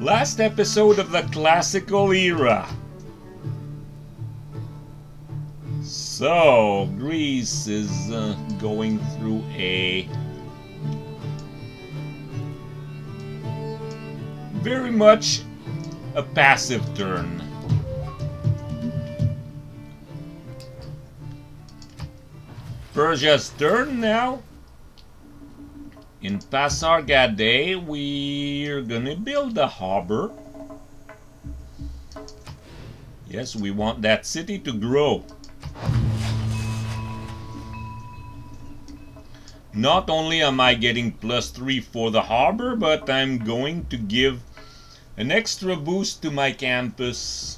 Last episode of the classical era. So, Greece is going through a very much a passive turn. Persia's turn now. In Pasargadae, we're gonna build a harbor. Yes, we want that city to grow. Not only am I getting +3 for the harbor, but I'm going to give an extra boost to my campus.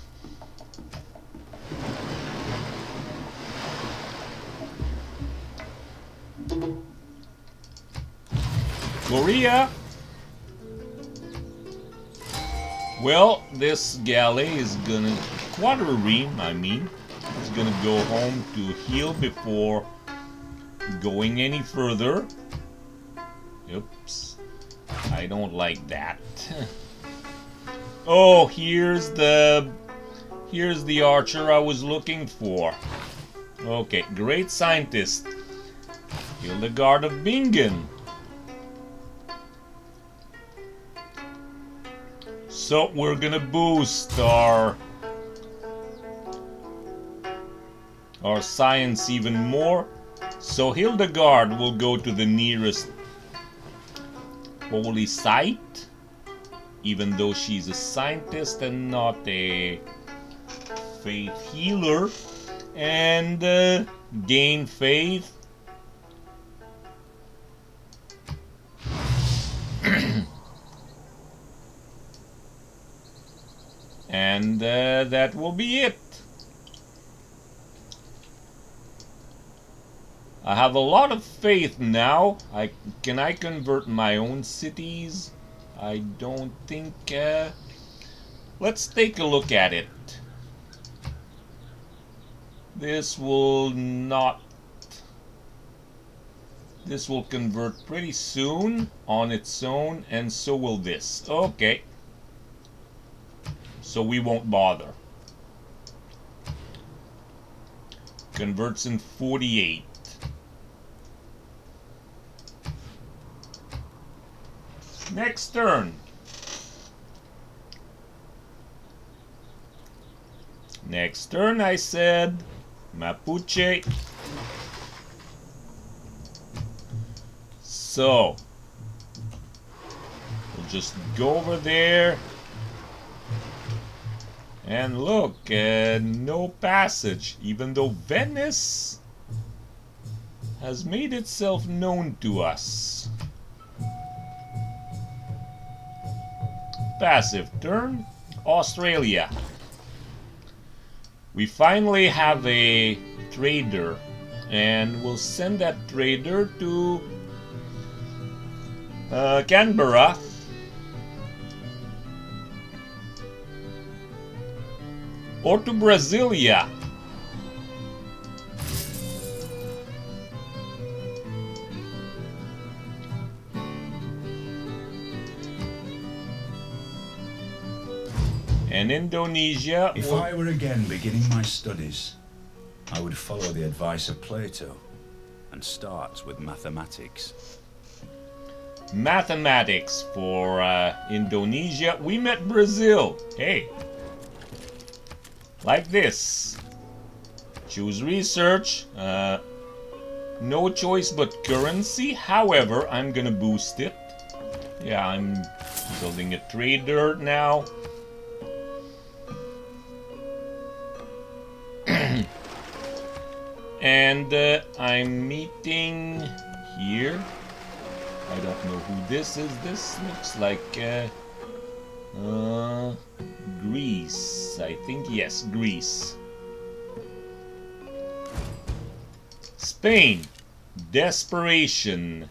Korea. Well, this galley is gonna, quadrireme, I mean, is gonna go home to heal before going any further. Oops, I don't like that. Oh, here's the archer I was looking for. Okay, great scientist, Hildegard of Bingen. So we're gonna boost our science even more. So Hildegard will go to the nearest holy site, even though she's a scientist and not a faith healer, and gain faith. And that will be it. I have a lot of faith now. Can I convert my own cities? I don't think. Let's take a look at it. This will not. This will convert pretty soon on its own, and so will this. Okay. So we won't bother. Converts in 48. Next turn. Next turn, I said Mapuche. So we'll just go over there. And look, no passage, even though Venice has made itself known to us. Passive turn, Australia. We finally have a trader, and we'll send that trader to Canberra. Or to Brasilia. And Indonesia. If I were again beginning my studies, I would follow the advice of Plato and start with mathematics. Mathematics for Indonesia. We met Brazil. Hey. Like this. Choose research. No choice but currency. However, I'm gonna boost it. Yeah, I'm building a trader now. And I'm meeting here. I don't know who this is. This looks like Greece, I think. Yes, Greece. Spain. Desperation.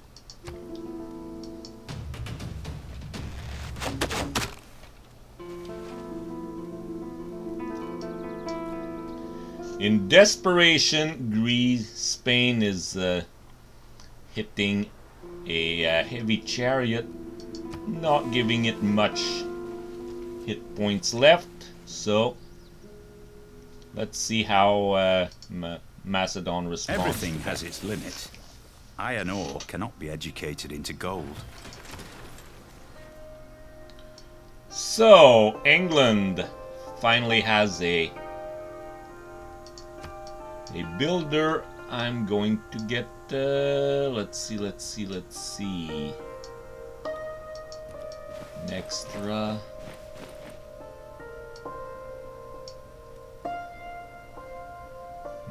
In desperation, Spain is hitting a heavy chariot, not giving it much hit points left, so let's see how Macedon responds. Everything has its limit. Iron ore cannot be educated into gold. So, England finally has a builder. I'm going to get, let's see. Extra.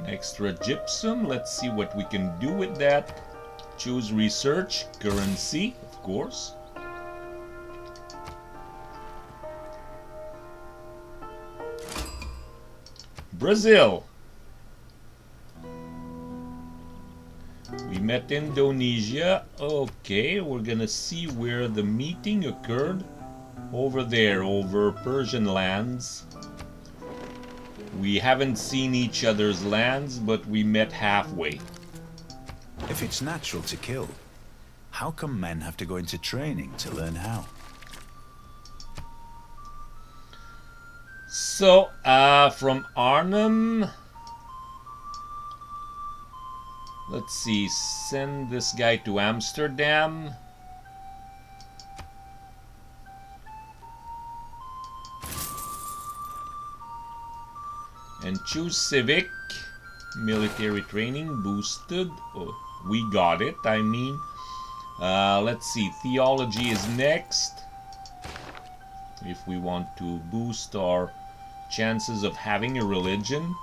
Extra gypsum. Let's see what we can do with that. Choose research, currency, of course. Brazil. We met Indonesia. Okay, we're gonna see where the meeting occurred. Over there, over Persian lands. We haven't seen each other's lands, but we met halfway. If it's natural to kill, how come men have to go into training to learn how? So, from Arnhem, let's see, send this guy to Amsterdam. And choose civic, military training, boosted. Oh, we got it, I mean. Let's see, theology is next. If we want to boost our chances of having a religion.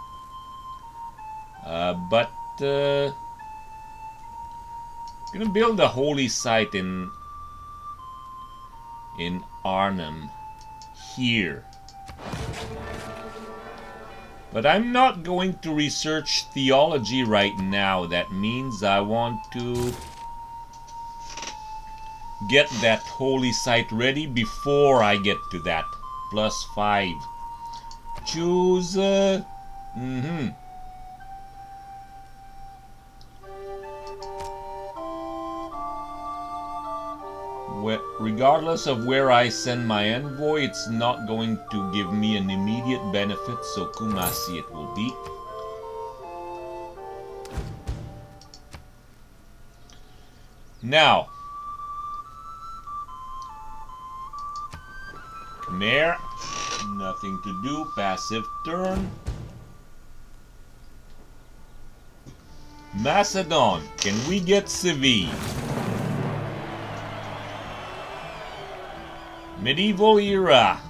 But gonna build a holy site in Arnhem here. But I'm not going to research theology right now. That means I want to get that holy site ready before I get to that. +5. Choose regardless of where I send my envoy, it's not going to give me an immediate benefit, so Kumasi it will be. Now, Khmer, nothing to do, passive turn. Macedon, can we get civs? Medieval era.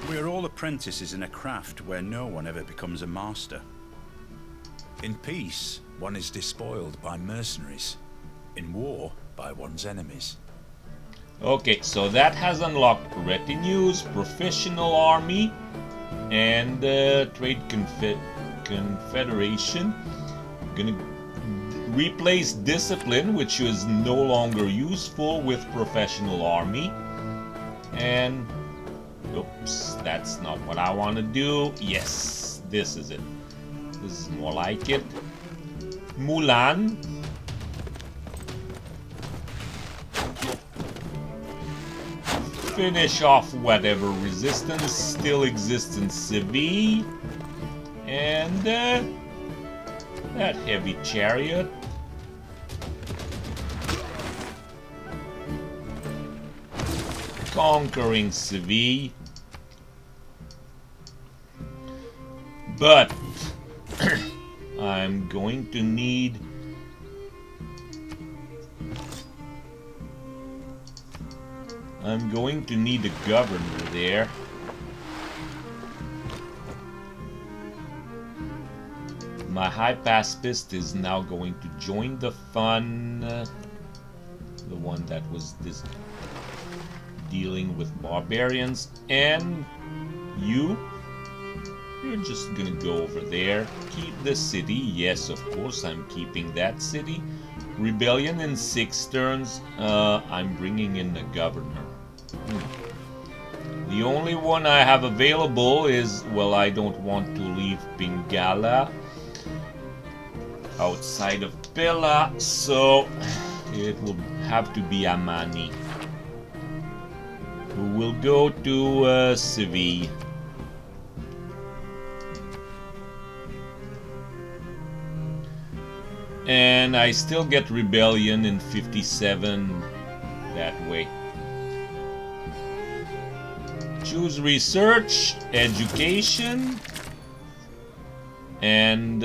We're all apprentices in a craft where no one ever becomes a master. In peace, one is despoiled by mercenaries. In war, by one's enemies. Okay, so that has unlocked retinues, professional army, and trade confederation. Gonna replace discipline, which is no longer useful, with professional army. And oops, that's not what I want to do. Yes, this is it. This is more like it. Mulan. Finish off whatever resistance still exists in civs. And that heavy chariot. Conquering civs. But I'm going to need a governor there. My high pacifist is now going to join the fun, the one that was dealing with barbarians, and you're just gonna go over there. Keep the city. Yes, of course, I'm keeping that city. Rebellion in 6 turns. I'm bringing in the governor. The only one I have available is, well, I don't want to leave Pingala outside of Pella, so it will have to be Amani. who will go to Seville. And I still get rebellion in 57 that way. Choose research, education, and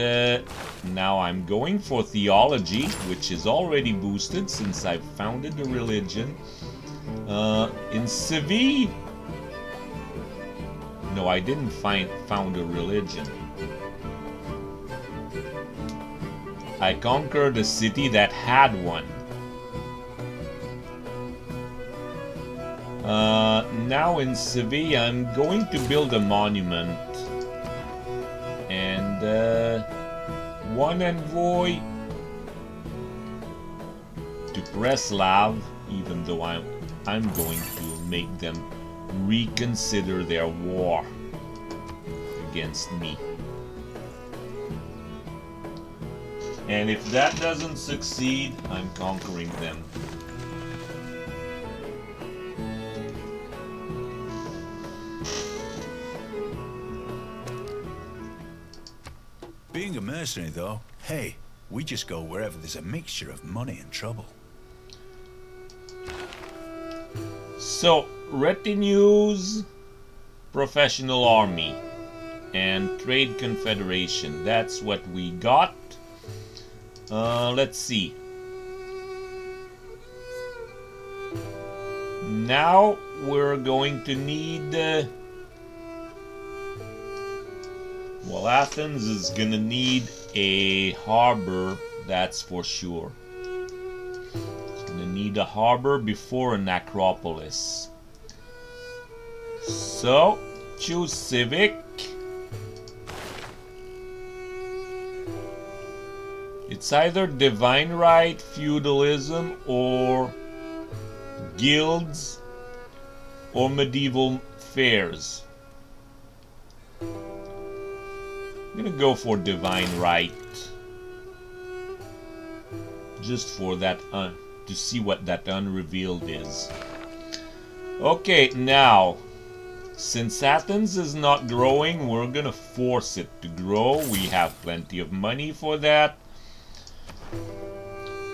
now I'm going for theology, which is already boosted since I've founded the religion. In Seville, no, I didn't found a religion. I conquered a city that had one. Now in Seville, I'm going to build a monument. And one envoy to Preslav, even though I'm going to make them reconsider their war against me. And if that doesn't succeed, I'm conquering them. Being a mercenary, though, hey, we just go wherever there's a mixture of money and trouble. So, retinues, professional army, and trade confederation. That's what we got. Let's see. Now we're going to need... well, Athens is gonna need a harbor, that's for sure. It's gonna need a harbor before an acropolis. So, choose civic. It's either divine right, feudalism, or guilds, or medieval fairs. I'm gonna go for divine right, just for that to see what that unrevealed is. Okay, now since Athens is not growing, we're gonna force it to grow. We have plenty of money for that.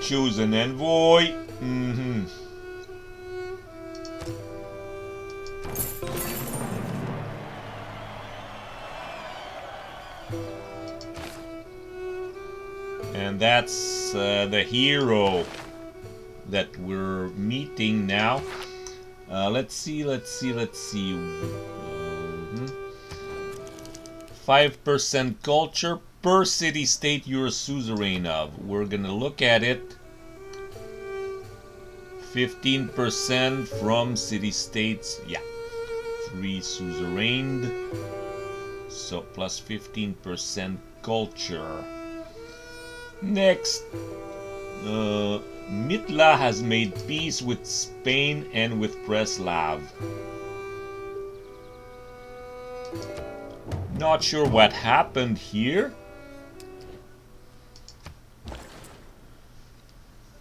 Choose an envoy. And that's the hero that we're meeting now. Let's see. 5% culture per city-state you're a suzerain of. We're gonna look at it. 15% from city-states. Yeah. 3 suzerained. So plus 15% culture. Next, Mitla has made peace with Spain and with Preslav. Not sure what happened here.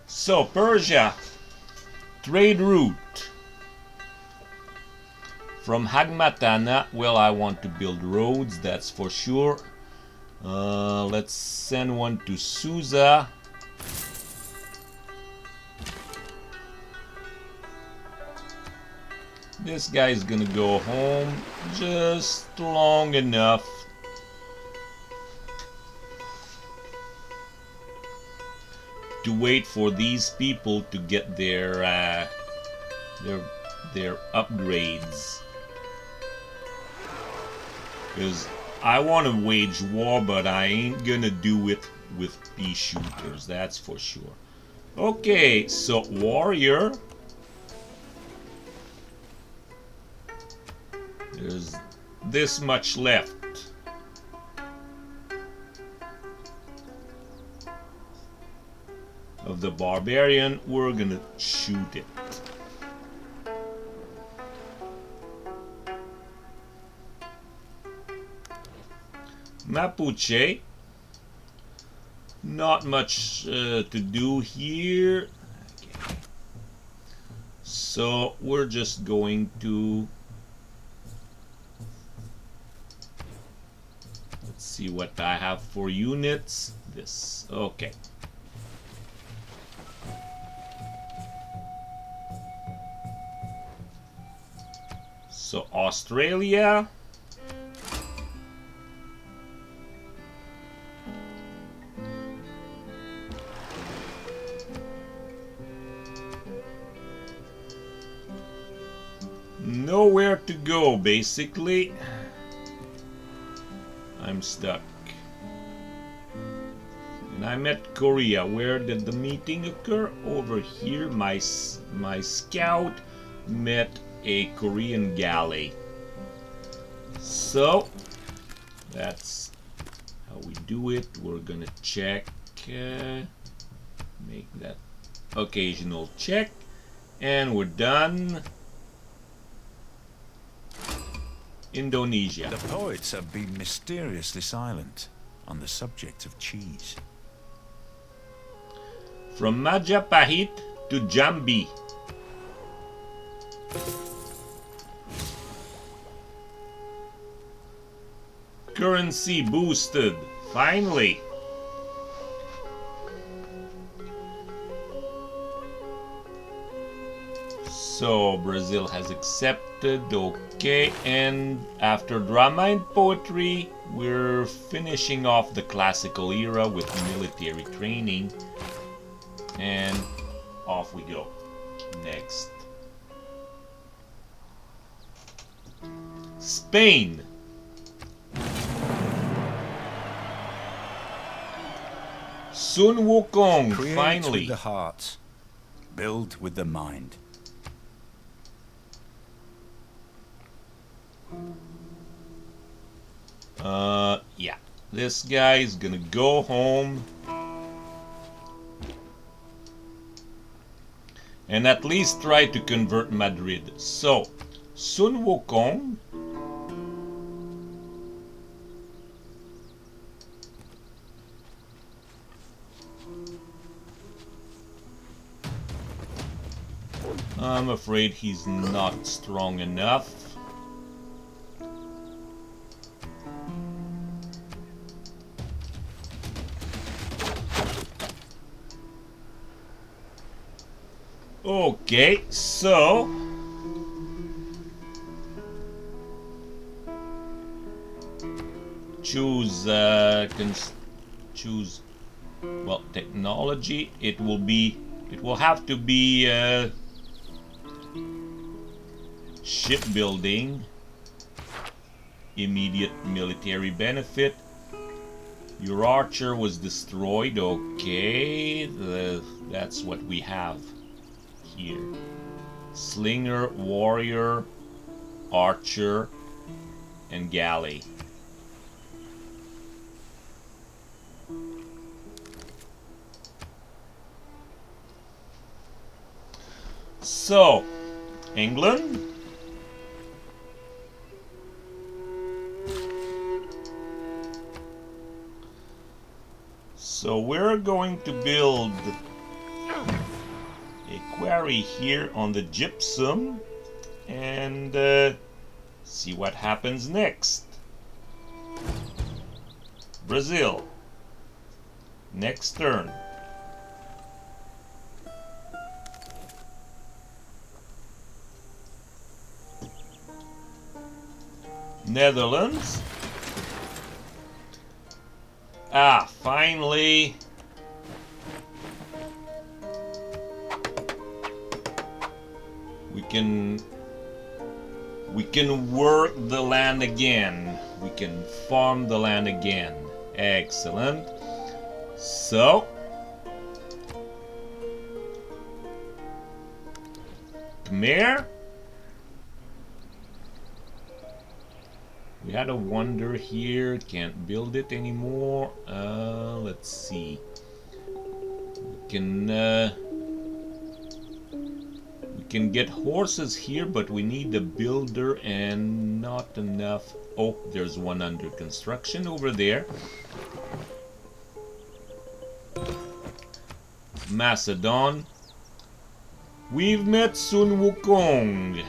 So, Persia, trade route. From Hagmatana, well, I want to build roads, that's for sure. Let's send one to Susa. This guy's gonna go home just long enough to wait for these people to get their upgrades. Because I want to wage war, but I ain't gonna do it with pea shooters, that's for sure. Okay, so warrior. There's this much left. Of the barbarian, we're gonna shoot it. Mapuche, not much to do here. Okay. So we're just going to, let's see what I have for units. This, okay. So Australia. Nowhere to go, basically. I'm stuck. And I'm at Korea. Where did the meeting occur? Over here. My scout met a Korean galley. So that's how we do it. We're gonna check, make that occasional check, and we're done. Indonesia. The poets have been mysteriously silent on the subject of cheese. From Majapahit to Jambi. Currency boosted, finally. So Brazil has accepted, okay, and after drama and poetry, we're finishing off the classical era with military training, and off we go. Next. Spain. Sun Wukong, Create finally. with the heart, build with the mind. Yeah, this guy is gonna go home and at least try to convert Madrid. So, Sun Wukong. I'm afraid he's not strong enough. Okay, so choose well, technology. It will have to be shipbuilding, immediate military benefit. Your archer was destroyed. Okay, that's what we have here. Slinger, warrior, archer, and galley. So, England. So we're going to build a quarry here on the gypsum and see what happens next. Brazil. Next turn. Netherlands. Ah, finally. We can work the land again. We can farm the land again. Excellent. So, Khmer. We had a wonder here. Can't build it anymore. Let's see. We can get horses here, but we need a builder and not enough. Oh, there's one under construction over there. Macedon. We've met Sun Wukong.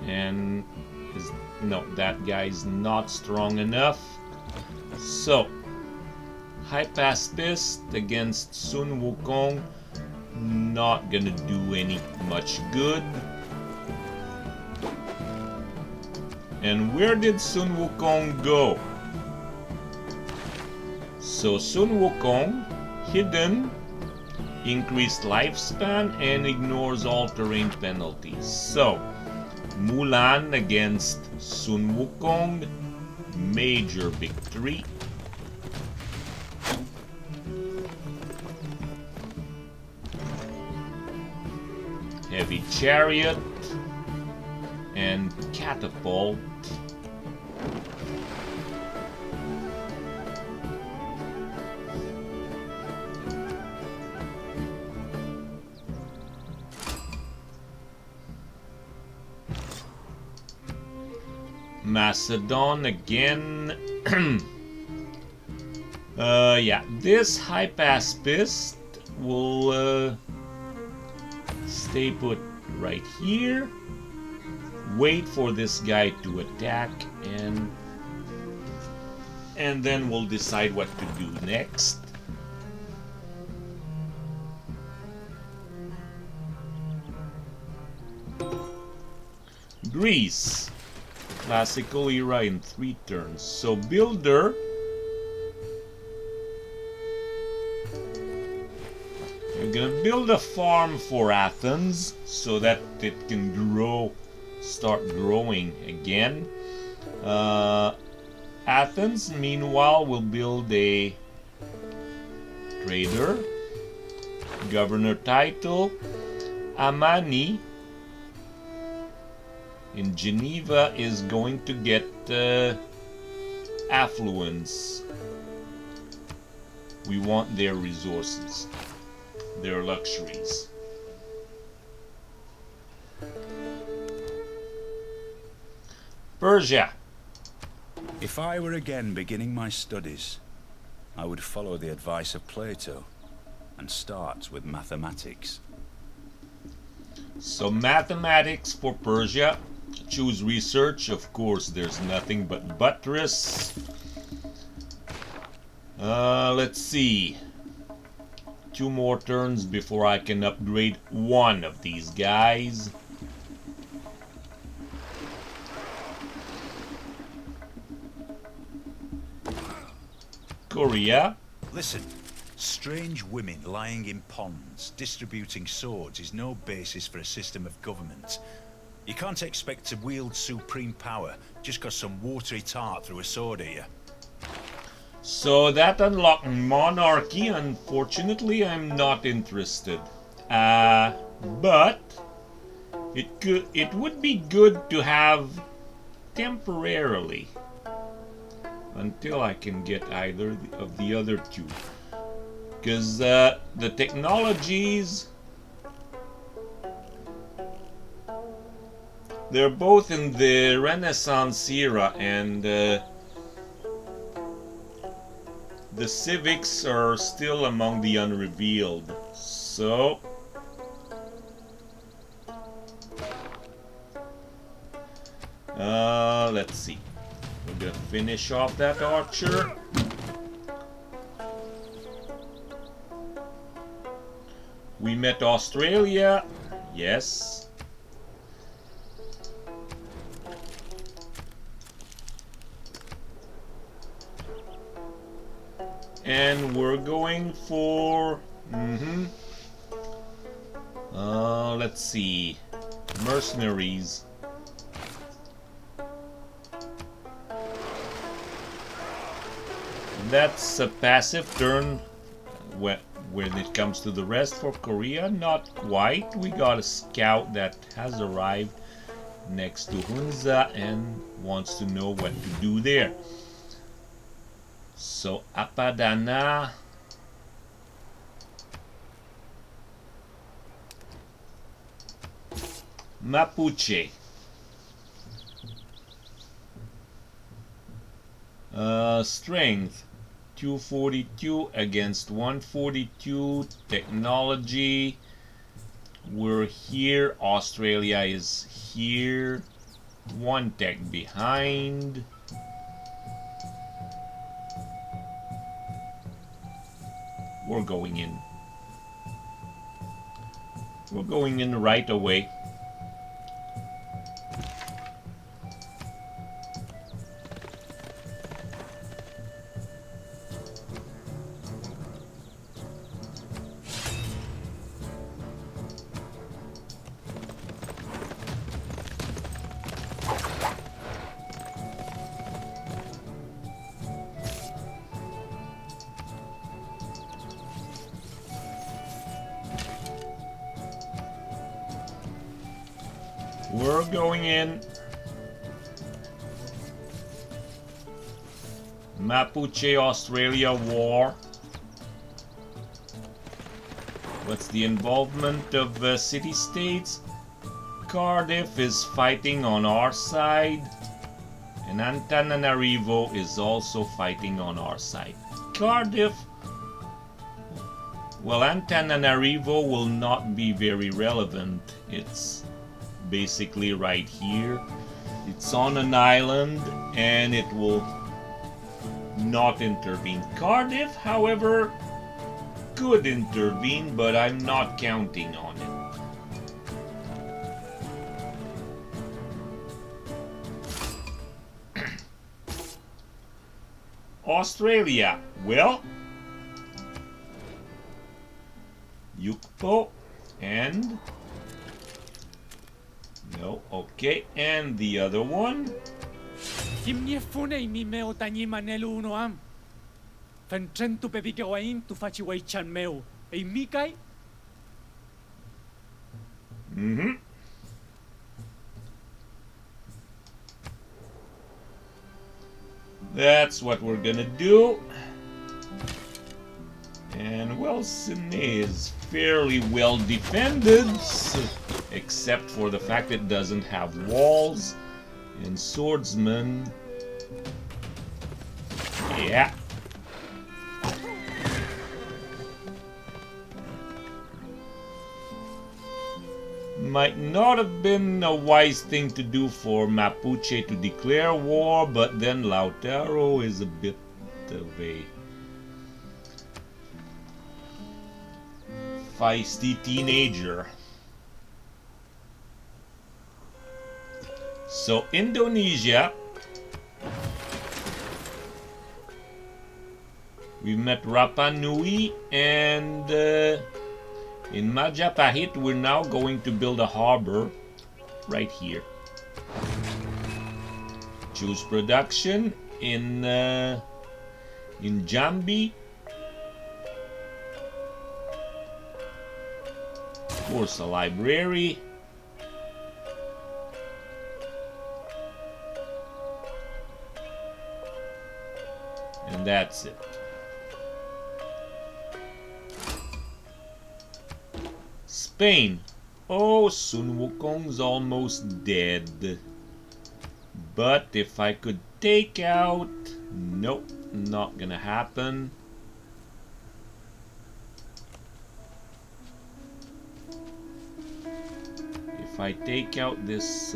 And no, that guy's not strong enough. So, high pacifist against Sun Wukong, not gonna do any much good. And where did Sun Wukong go? So Sun Wukong, hidden, increased lifespan, and ignores all terrain penalties. So, Mulan against Sun Wukong, major victory. Heavy chariot and catapult. Macedon again. Yeah, this high pacifist will stay put right here. Wait for this guy to attack, and then we'll decide what to do next. Greece. Classical era in 3 turns. So builder. We're gonna build a farm for Athens so that it can start growing again. Athens, meanwhile, will build a trader, governor title. Amani in Geneva is going to get affluence. We want their resources, their luxuries. Persia. If I were again beginning my studies, I would follow the advice of Plato and start with mathematics. So mathematics for Persia. Choose research. Of course, there's nothing but buttress. Let's see. 2 more turns before I can upgrade one of these guys. Korea. Listen, strange women lying in ponds, distributing swords is no basis for a system of government. You can't expect to wield supreme power just because some watery tart threw a sword at you. So that unlocked monarchy. Unfortunately, I'm not interested. But it would be good to have temporarily until I can get either of the other two. Because the technologies, they're both in the Renaissance era, and the civics are still among the unrevealed. So let's see. We're gonna finish off that archer. We met Australia. Yes. And we're going for let's see, mercenaries. That's a passive turn when it comes to the rest. For Korea, not quite. We got a scout that has arrived next to Hunza and wants to know what to do there. So Apadana, Mapuche. Strength 242 against 142. Technology, we're here. Australia is here. One tech behind. We're going in. We're going in right away. We're going in. Mapuche Australia war. What's the involvement of city-states? Cardiff is fighting on our side, and Antananarivo is also fighting on our side. Cardiff, well, Antananarivo will not be very relevant. It's basically right here. It's on an island and it will not intervene. Cardiff, however, could intervene, but I'm not counting on it. Australia, well, Yukpo and no, okay, and the other one. Mm-hmm. That's what we're gonna do. And well, Sine is fairly well defended, except for the fact it doesn't have walls. And swordsman, yeah. Might not have been a wise thing to do for Mapuche to declare war, but then Lautaro is a bit of a feisty teenager. So Indonesia, we met Rapa Nui, and in Majapahit we're now going to build a harbor right here. Choose production in Jambi. Of course, a library. And that's it. Spain. Oh, Sun Wukong's almost dead. But if I could take out... Nope, not gonna happen. If I take out this...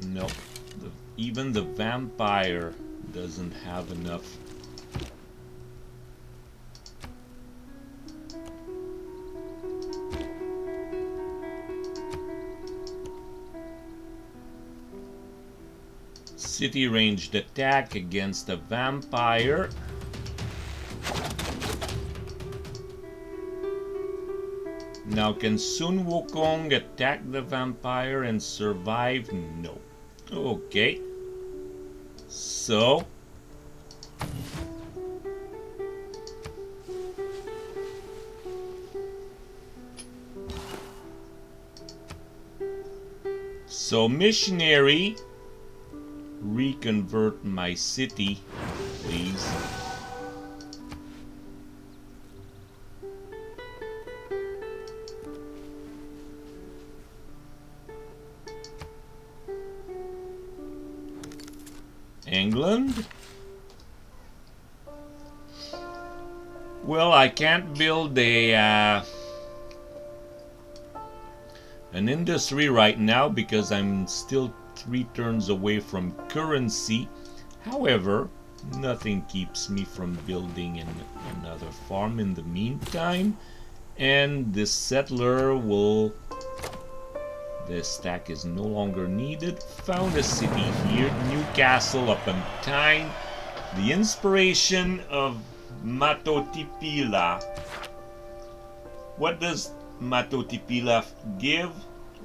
Nope. Even the vampire doesn't have enough. City ranged attack against a vampire. Now, can Sun Wukong attack the vampire and survive? No. Okay. So missionary, reconvert my city, please. England? Well, I can't build an industry right now because I'm still 3 turns away from currency. However, nothing keeps me from building another farm in the meantime. And this settler will... The stack is no longer needed. Found a city here, Newcastle upon Tyne. The inspiration of Matotipila. What does Matotipila give?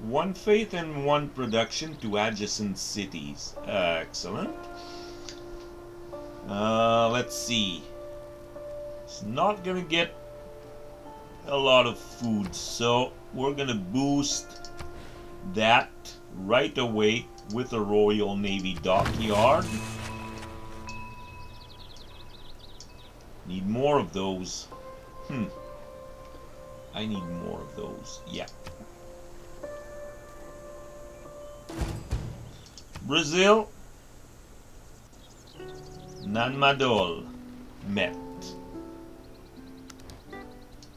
1 faith and 1 production to adjacent cities. Excellent. Let's see. It's not gonna get a lot of food, so we're gonna boost that right away with a Royal Navy dockyard. Need more of those. I need more of those. Yeah. Brazil. Nanmadol. Met.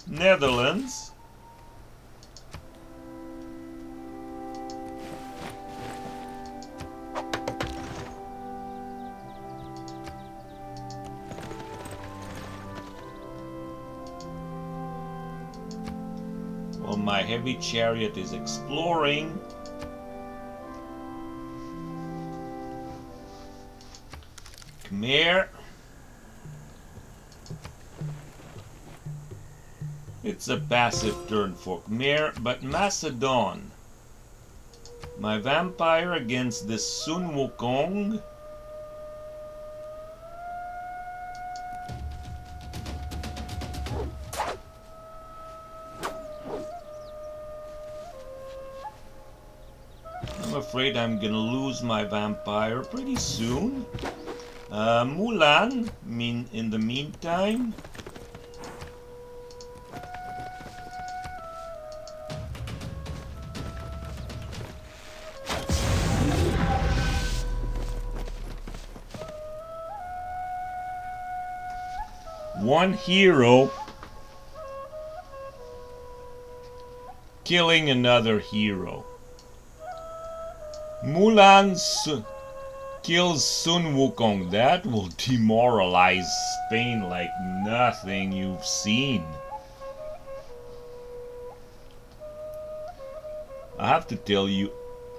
Netherlands. Well, my heavy chariot is exploring. Khmer. It's a passive turn for Khmer, but Macedon. My vampire against this Sun Wukong. I'm afraid I'm gonna lose my vampire pretty soon. Mulan, in the meantime. One hero killing another hero. Mulan kills Sun Wukong. That will demoralize Spain like nothing you've seen. I have to tell you,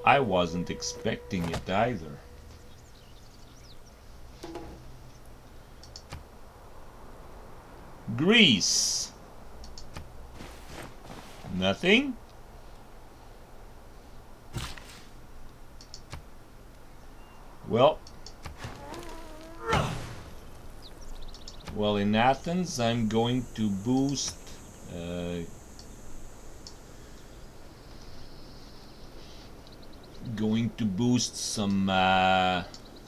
I wasn't expecting it either. Greece. Nothing. Well, in Athens, I'm going to boost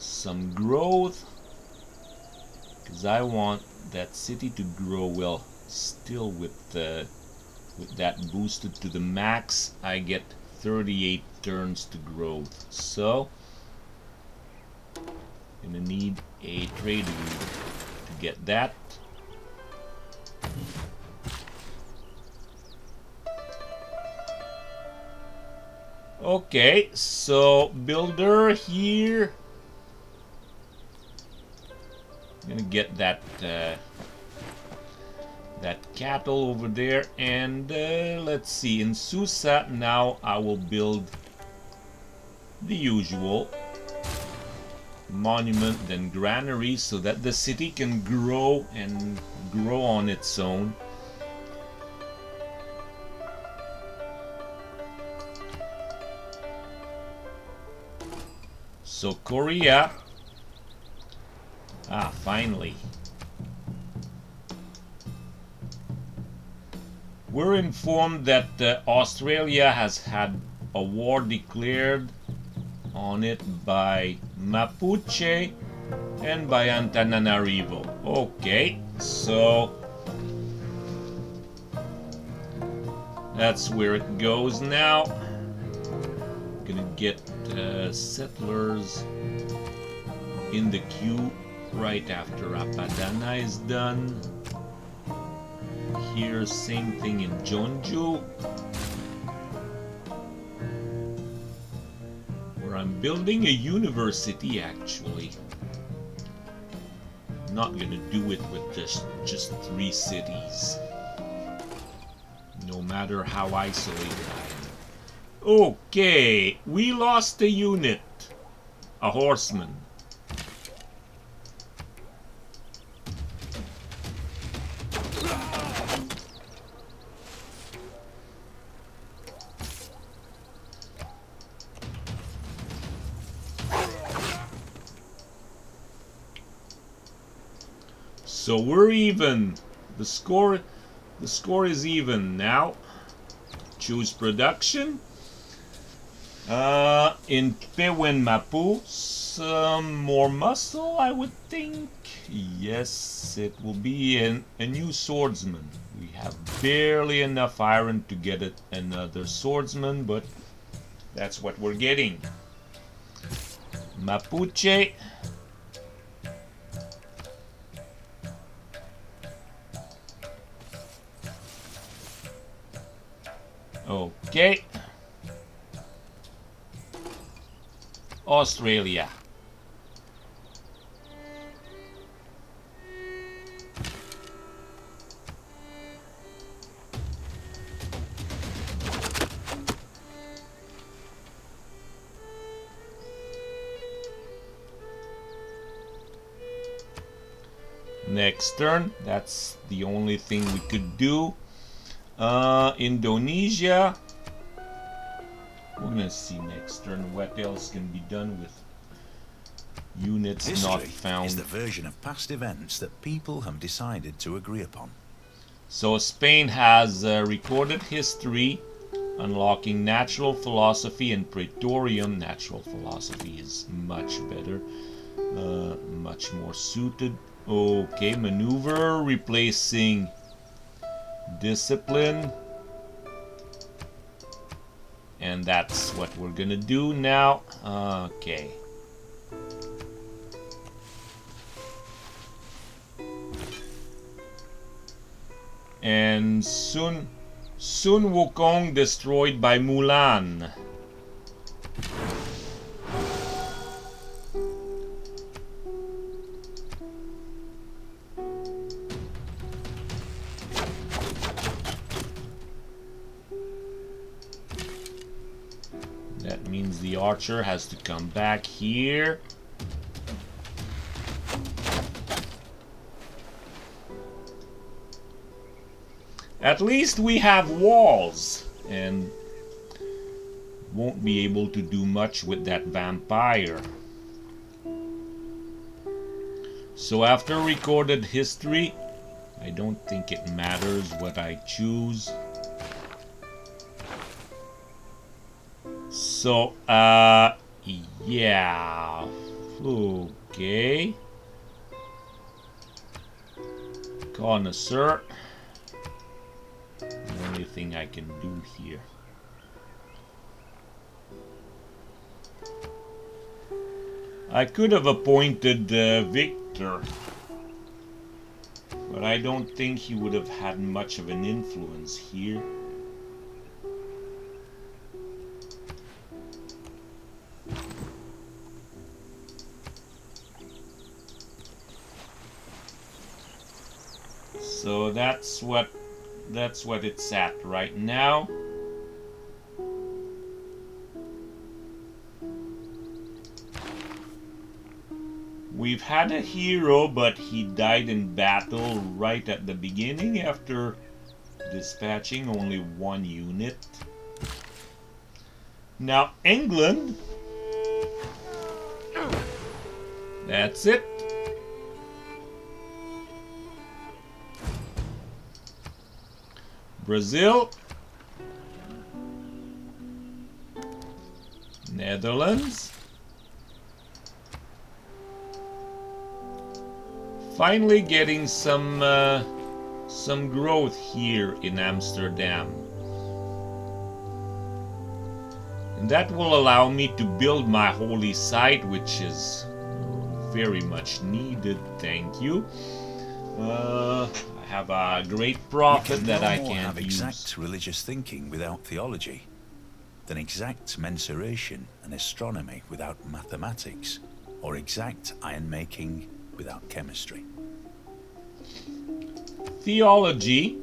some growth, because I want that city to grow. Well, still with that boosted to the max, I get 38 turns to growth. So gonna need a trade route to get that. Okay, so builder here. I'm gonna get that cattle over there, and let's see. In Susa now I will build the usual monument, then granary, so that the city can grow and grow on its own. So Korea, finally. We're informed that Australia has had a war declared on it by Mapuche and by Antananarivo. Okay, so that's where it goes now. Gonna get settlers in the queue right after Apadana is done. Here, same thing in Jeonju, where I'm building a university actually. Not gonna do it with just 3 cities, no matter how isolated I am. Okay, we lost a unit, a horseman. So we're even. The score is even now. Choose production. In Pewin Mapu, some more muscle, I would think. Yes, it will be a new swordsman. We have barely enough iron to get another swordsman, but that's what we're getting. Mapuche. Okay. Australia. Next turn. That's the only thing we could do. Indonesia. We're gonna see next turn what else can be done with units not found. Is the version of past events that people have decided to agree upon. So Spain has recorded history, unlocking natural philosophy and praetorium. Natural philosophy is much better, much more suited. Okay, maneuver, replacing discipline. And that's what we're gonna do now. Okay. And Sun Wukong destroyed by Mulan. That means the archer has to come back here. At least we have walls and won't be able to do much with that vampire. So after recorded history, I don't think it matters what I choose. So, yeah, okay. Connoisseur. The only thing I can do here. I could have appointed Victor, but I don't think he would have had much of an influence here. So that's what it's at right now. We've had a hero, but he died in battle right at the beginning after dispatching only 1 unit. Now England, that's it. Brazil, Netherlands, finally getting some growth here in Amsterdam, and that will allow me to build my holy site, which is very much needed. Thank you. I have a great prophet that I can have use. exact religious thinking without theology, than exact mensuration and astronomy without mathematics, or exact iron making without chemistry. Theology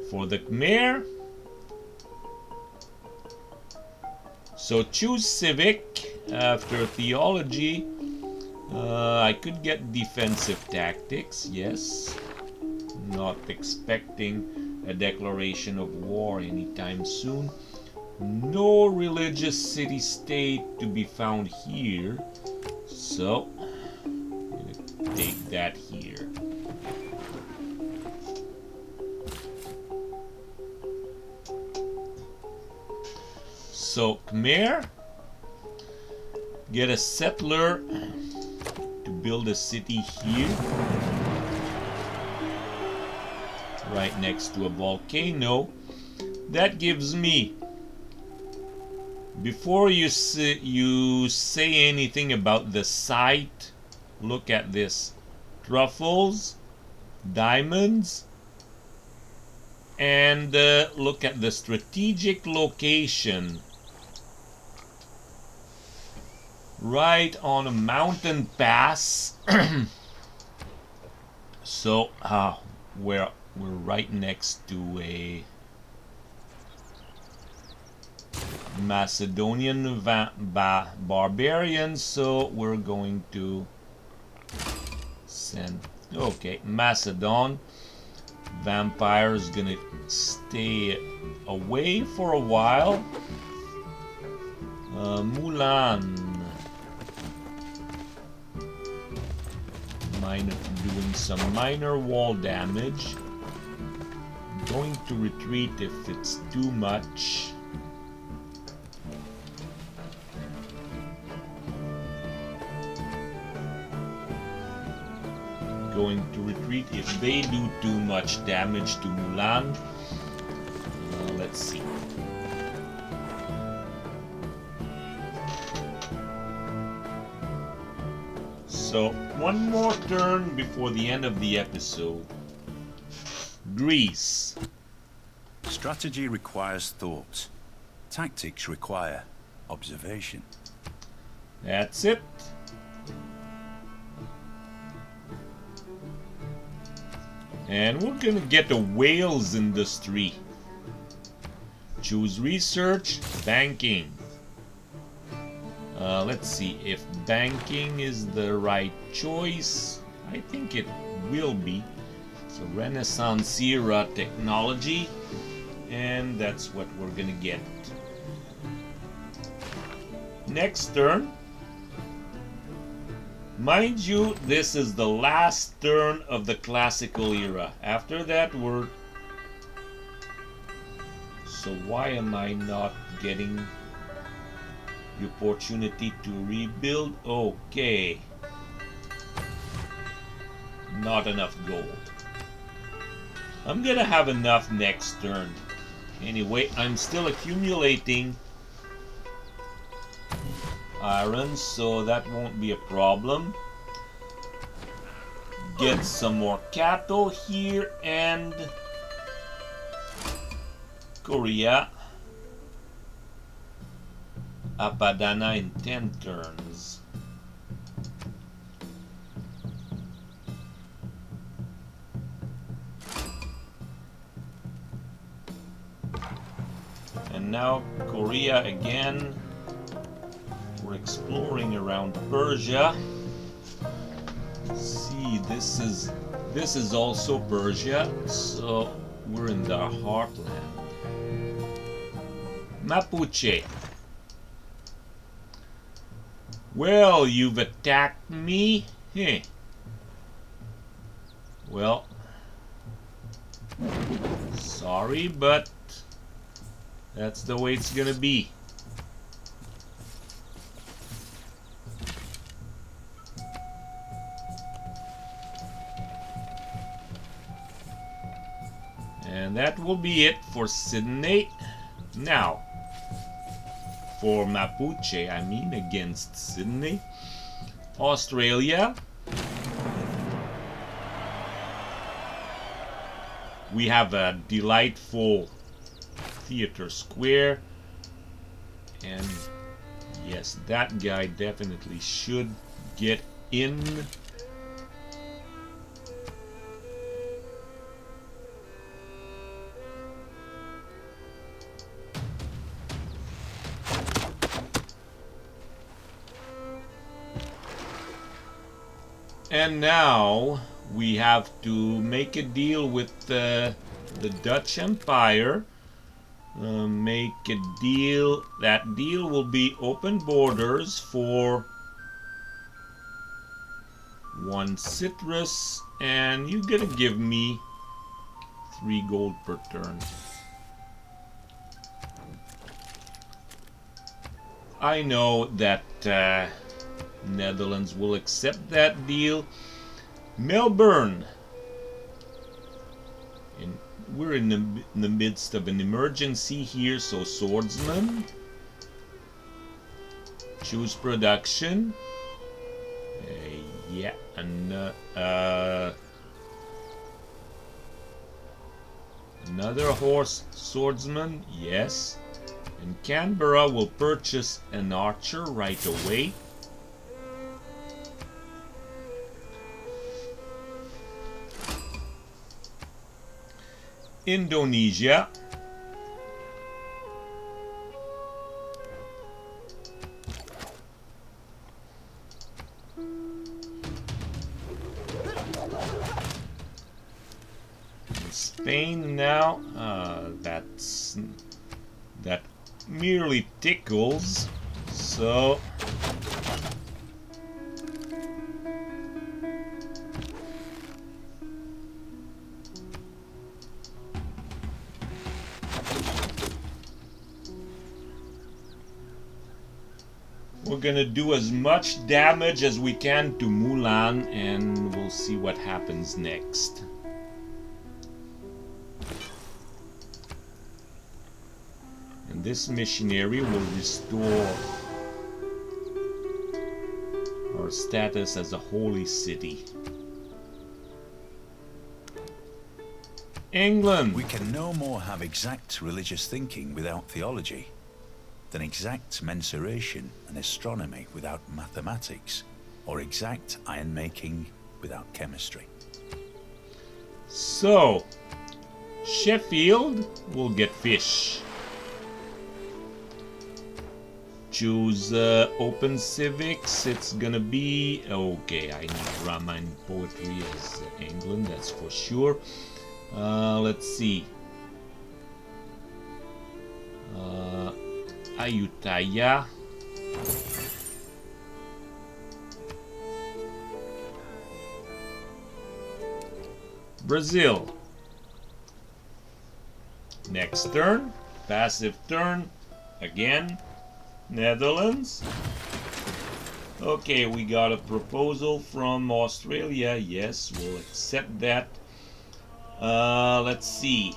for the Khmer. So choose civic after theology. I could get defensive tactics, yes. Not expecting a declaration of war anytime soon. No religious city-state to be found here. So, I'm gonna take that here. So, Khmer, get a settler to build a city here, right next to a volcano. That gives me, before you say anything about the site, look at this: truffles, diamonds, and look at the strategic location. Right on a mountain pass. So we're right next to a Macedonian barbarian, so we're going to send, okay, Macedon. Vampire's gonna stay away for a while. Mulan, doing some minor wall damage. Going to retreat if it's too much. Going to retreat if they do too much damage to Mulan. Let's see. So, one more turn before the end of the episode. Greece. Strategy requires thought. Tactics require observation. That's it. And we're gonna get a whales industry. Choose research, banking. Let's see if banking is the right choice. I think it will be. So Renaissance era technology, and that's what we're gonna get. Next turn. Mind you, this is the last turn of the classical era. After that, we're... So why am I not getting the opportunity to rebuild? Okay. Not enough gold. I'm gonna have enough next turn. Anyway, I'm still accumulating iron, so that won't be a problem. Get some more cattle here, and Korea. Apadana in 10 turns. And now Korea again. We're exploring around Persia. See, this is also Persia, so we're in the heartland. Mapuche. Well, you've attacked me? Heh. Well, sorry, but that's the way it's gonna be. And that will be it for Sydney. Now, for Mapuche, I mean against Sydney, Australia. We have a delightful theater square. And yes, that guy definitely should get in. And now we have to make a deal with the Dutch Empire. Make a deal. That deal will be open borders for 1 citrus, and you're gonna give me 3 gold per turn. I know that Netherlands will accept that deal. Melbourne. We're in the midst of an emergency here, so swordsman. Choose production. Yeah, and another horse swordsman, yes. And Canberra will purchase an archer right away. Indonesia. Spain now. That merely tickles. So we're gonna do as much damage as we can to Mulan, and we'll see what happens next. And this missionary will restore our status as a holy city. England. We can no more have exact religious thinking without theology than exact mensuration and astronomy without mathematics, or exact iron making without chemistry. So, Sheffield will get fish. Choose open civics. It's gonna be okay. I need Ramayana poetry as England, that's for sure. Let's see. Ayutthaya. Brazil. Next turn. Passive turn. Again. Netherlands. Okay, we got a proposal from Australia. Yes, we'll accept that. Let's see.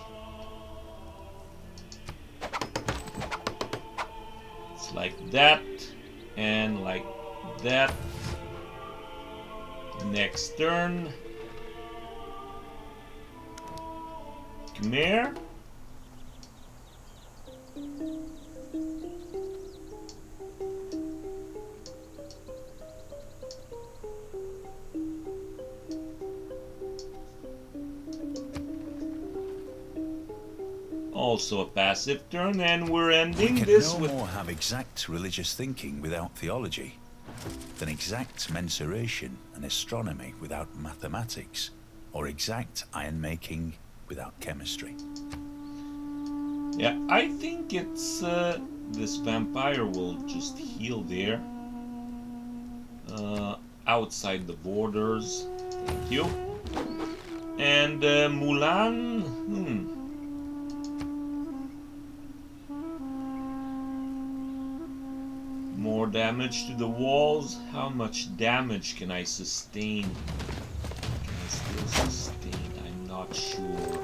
It's like that and like that. Next turn. Khmer. Also a passive turn, and we're ending this with... We can no more have exact religious thinking without theology than exact mensuration and astronomy without mathematics, or exact iron making without chemistry. Yeah, I think it's... this vampire will just heal there. Outside the borders. Thank you. And Mulan... More damage to the walls. How much damage can I sustain? Can I still sustain? I'm not sure.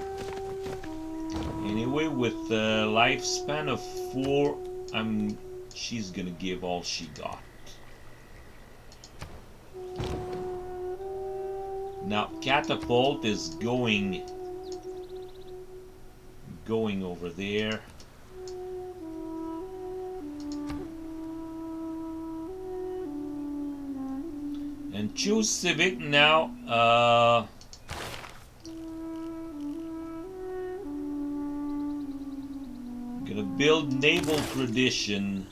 Anyway, with a lifespan of 4, she's gonna give all she got. Now catapult is going over there. And choose civic now. Gonna build naval tradition.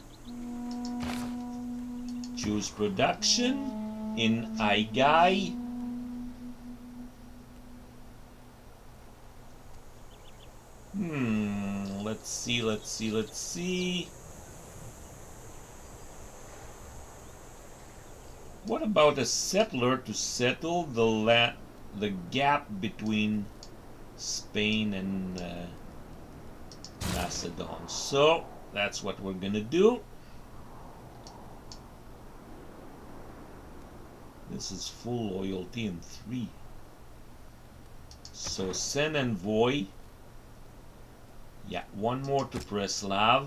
Choose production in Aigai. Let's see. What about a settler to settle the gap between Spain and Macedon? So that's what we're gonna do. This is full loyalty in 3. So send envoy. Yeah, one more to Preslav.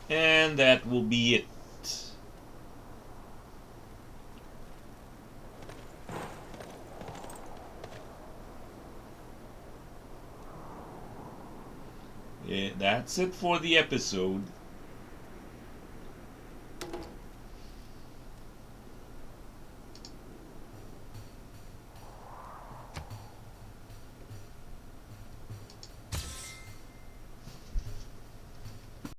And that will be it. Yeah, that's it for the episode.